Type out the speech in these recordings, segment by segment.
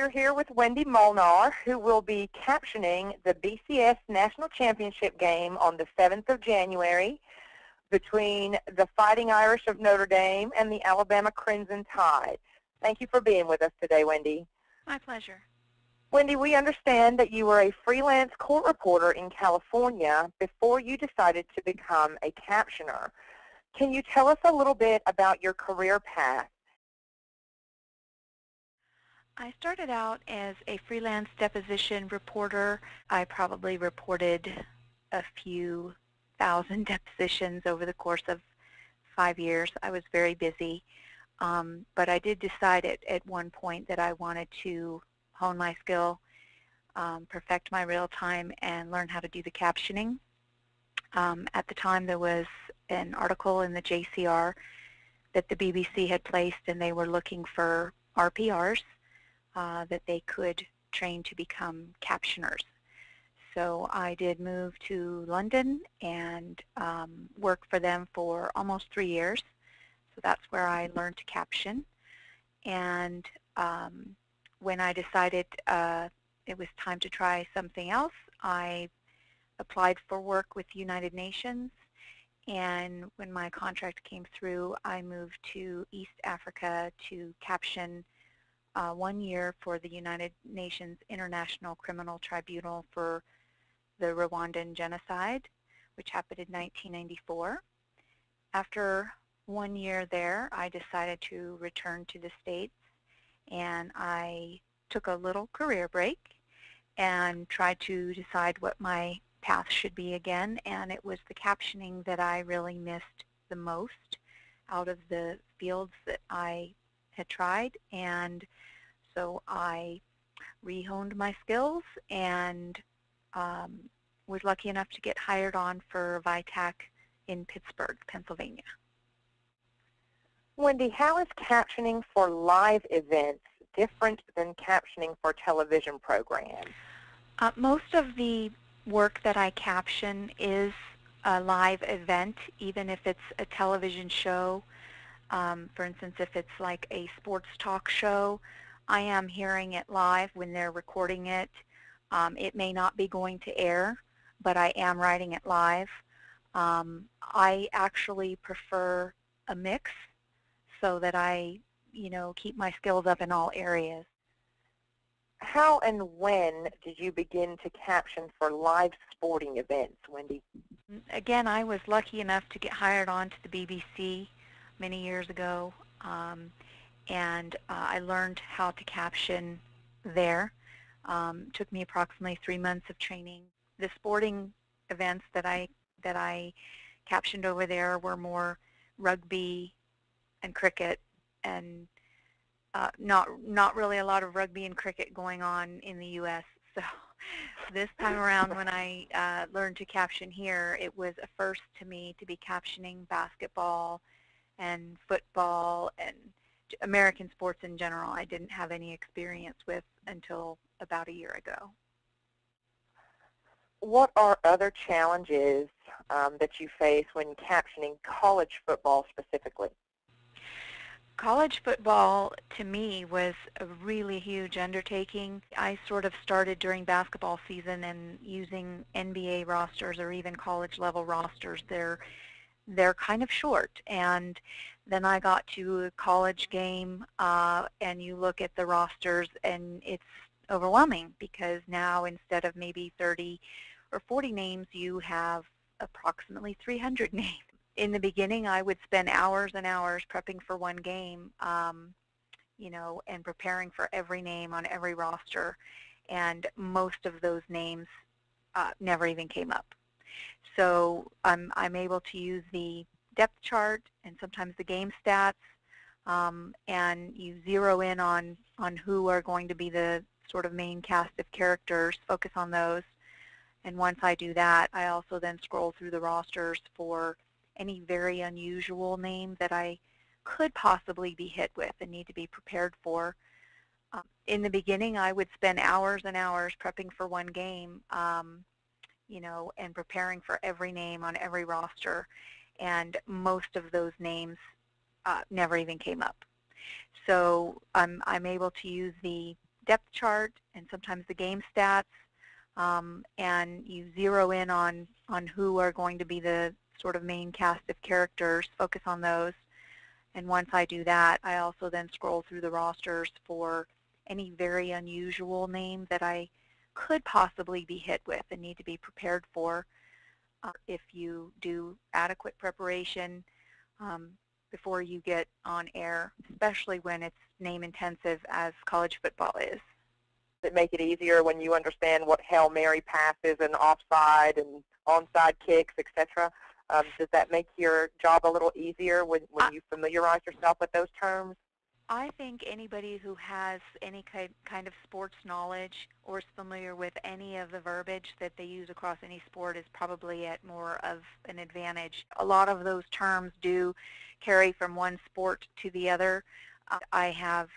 We're here with Wendy Molnar, who will be captioning the BCS National Championship game on the 7th of January between the Fighting Irish of Notre Dame and the Alabama Crimson Tide. Thank you for being with us today, Wendy. My pleasure. Wendy, we understand that you were a freelance court reporter in California before you decided to become a captioner. Can you tell us a little bit about your career path? I started out as a freelance deposition reporter. I probably reported a few thousand depositions over the course of 5 years. I was very busy, but I did decide at one point that I wanted to hone my skill, perfect my real time, and learn how to do the captioning. At the time, there was an article in the JCR that the BBC had placed, and they were looking for RPRs that they could train to become captioners. So I did move to London and work for them for almost 3 years. So that's where I learned to caption. And when I decided it was time to try something else, I applied for work with the United Nations. And when my contract came through, I moved to East Africa to caption 1 year for the United Nations International Criminal Tribunal for the Rwandan genocide, which happened in 1994. After 1 year there, I decided to return to the States, and I took a little career break and tried to decide what my path should be again, and it was the captioning that I really missed the most out of the fields that I had tried. And so I re-honed my skills and was lucky enough to get hired on for VITAC in Pittsburgh, Pennsylvania. Wendy, how is captioning for live events different than captioning for television programs? Most of the work that I caption is a live event, even if it's a television show. For instance, if it's like a sports talk show, I am hearing it live when they're recording it. It may not be going to air, but I am writing it live. I actually prefer a mix so that I, keep my skills up in all areas. How and when did you begin to caption for live sporting events, Wendy? Again, I was lucky enough to get hired on to the BBC many years ago, and I learned how to caption there. Took me approximately 3 months of training. The sporting events that I captioned over there were more rugby and cricket, and not really a lot of rugby and cricket going on in the U.S. So this time around, when I learned to caption here, it was a first to me to be captioning basketball and football and American sports in general. I didn't have any experience with until about a year ago. What are other challenges that you face when captioning college football specifically? College football, to me, was a really huge undertaking. I sort of started during basketball season and using NBA rosters or even college-level rosters. They're kind of short. And then I got to a college game, and you look at the rosters, and it's overwhelming because now instead of maybe 30 or 40 names, you have approximately 300 names. In the beginning, I would spend hours and hours prepping for one game, and preparing for every name on every roster, and most of those names never even came up. So I'm able to use the depth chart and sometimes the game stats, and you zero in on who are going to be the sort of main cast of characters, focus on those. And once I do that, I also then scroll through the rosters for any very unusual name that I could possibly be hit with and need to be prepared for. In the beginning, I would spend hours and hours prepping for one game, and preparing for every name on every roster, and most of those names never even came up. So I'm able to use the depth chart and sometimes the game stats, and you zero in on who are going to be the sort of main cast of characters, focus on those. And once I do that, I also then scroll through the rosters for any very unusual name that I could possibly be hit with and need to be prepared for. If you do adequate preparation before you get on air, especially when it's name intensive as college football is. Does it make it easier when you understand what Hail Mary passes and offside and onside kicks, etc.? Does that make your job a little easier when you familiarize yourself with those terms? I think anybody who has any kind of sports knowledge or is familiar with any of the verbiage that they use across any sport is probably at more of an advantage. A lot of those terms do carry from one sport to the other. I have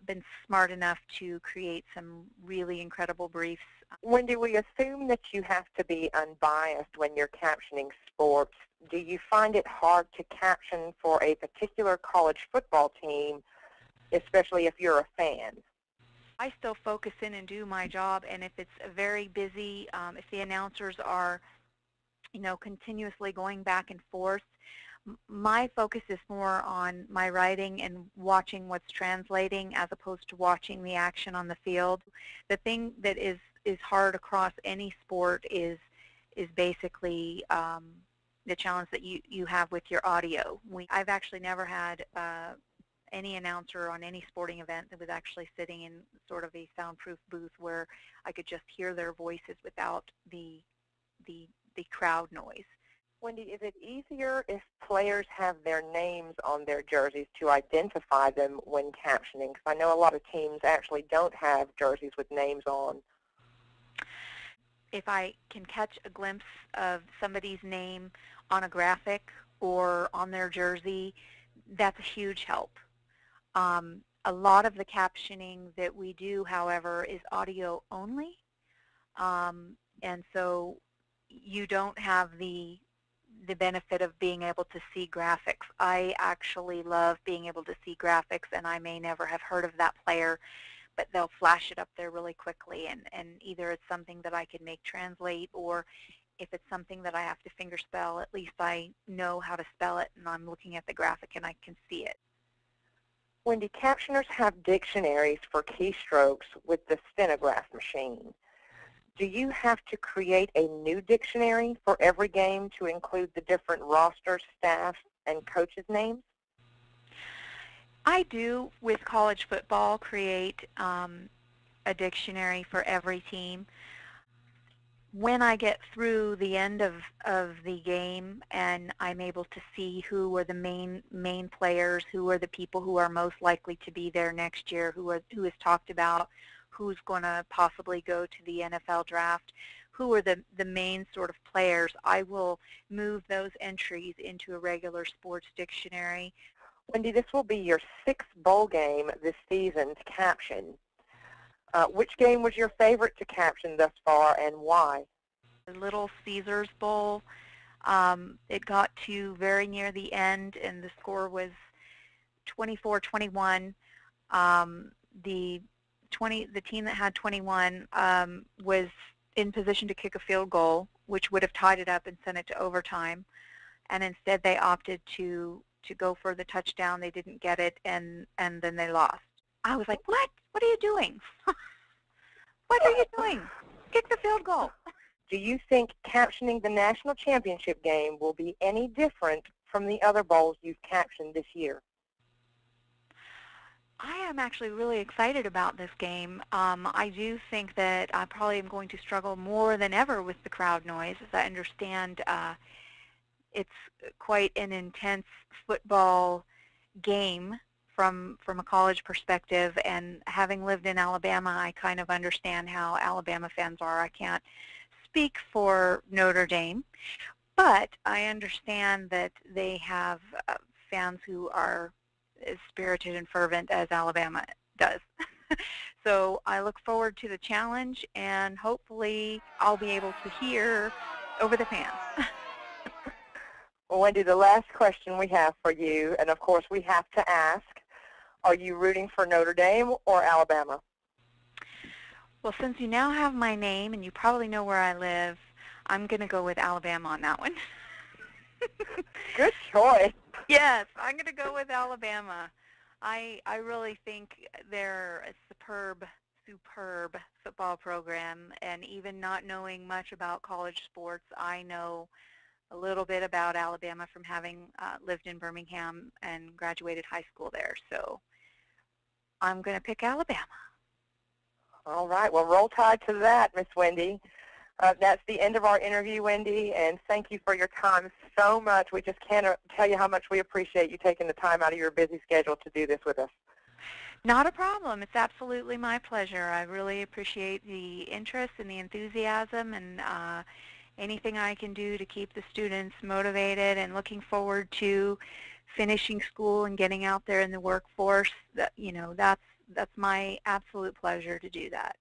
been smart enough to create some really incredible briefs. Wendy, we assume that you have to be unbiased when you're captioning sports. Do you find it hard to caption for a particular college football team, especially if you're a fan? I still focus in and do my job, and if it's very busy, if the announcers are, continuously going back and forth, my focus is more on my writing and watching what's translating as opposed to watching the action on the field. The thing that is hard across any sport is basically the challenge that you have with your audio. I've actually never had any announcer on any sporting event that was actually sitting in sort of a soundproof booth where I could just hear their voices without the crowd noise. Wendy, is it easier if players have their names on their jerseys to identify them when captioning? Because I know a lot of teams actually don't have jerseys with names on. If I can catch a glimpse of somebody's name on a graphic or on their jersey, that's a huge help. A lot of the captioning that we do, however, is audio only, and so you don't have the benefit of being able to see graphics. I actually love being able to see graphics, and I may never have heard of that player, but they'll flash it up there really quickly, and either it's something that I can make translate, or if it's something that I have to finger spell, at least I know how to spell it, and I'm looking at the graphic and I can see it. Wendy, captioners have dictionaries for keystrokes with the stenograph machine. Do you have to create a new dictionary for every game to include the different rosters, staff, and coaches' names? I do, with college football, create a dictionary for every team. When I get through the end of the game and I'm able to see who are the main players, who are the people who are most likely to be there next year, who is talked about, who's going to possibly go to the NFL draft, who are the main sort of players, I will move those entries into a regular sports dictionary. Wendy, this will be your 6th bowl game this season to caption. Which game was your favorite to caption thus far, and why? The Little Caesars Bowl. It got to very near the end, and the score was 24-21. The team that had 21 was in position to kick a field goal, which would have tied it up and sent it to overtime, and instead they opted to go for the touchdown. They didn't get it, and then they lost. I was like, what? What are you doing? What are you doing? Kick the field goal. Do you think captioning the national championship game will be any different from the other bowls you've captioned this year? I am actually really excited about this game. I do think that I probably am going to struggle more than ever with the crowd noise. As I understand, it's quite an intense football game from a college perspective, and having lived in Alabama, I kind of understand how Alabama fans are. I can't speak for Notre Dame, but I understand that they have fans who are as spirited and fervent as Alabama does. So I look forward to the challenge, and hopefully I'll be able to hear over the fans. Well, Wendy, the last question we have for you, and of course we have to ask, are you rooting for Notre Dame or Alabama? Well, since you now have my name and you probably know where I live, I'm going to go with Alabama on that one. Good choice. Yes, I'm going to go with Alabama. I really think they're a superb football program, and even not knowing much about college sports, I know a little bit about Alabama from having lived in Birmingham and graduated high school there. So I'm going to pick Alabama. All right. Well, roll tide to that, Miss Wendy. That's the end of our interview, Wendy, and thank you for your time so much. We just can't tell you how much we appreciate you taking the time out of your busy schedule to do this with us. Not a problem. It's absolutely my pleasure. I really appreciate the interest and the enthusiasm, and anything I can do to keep the students motivated and looking forward to finishing school and getting out there in the workforce, that's my absolute pleasure to do that.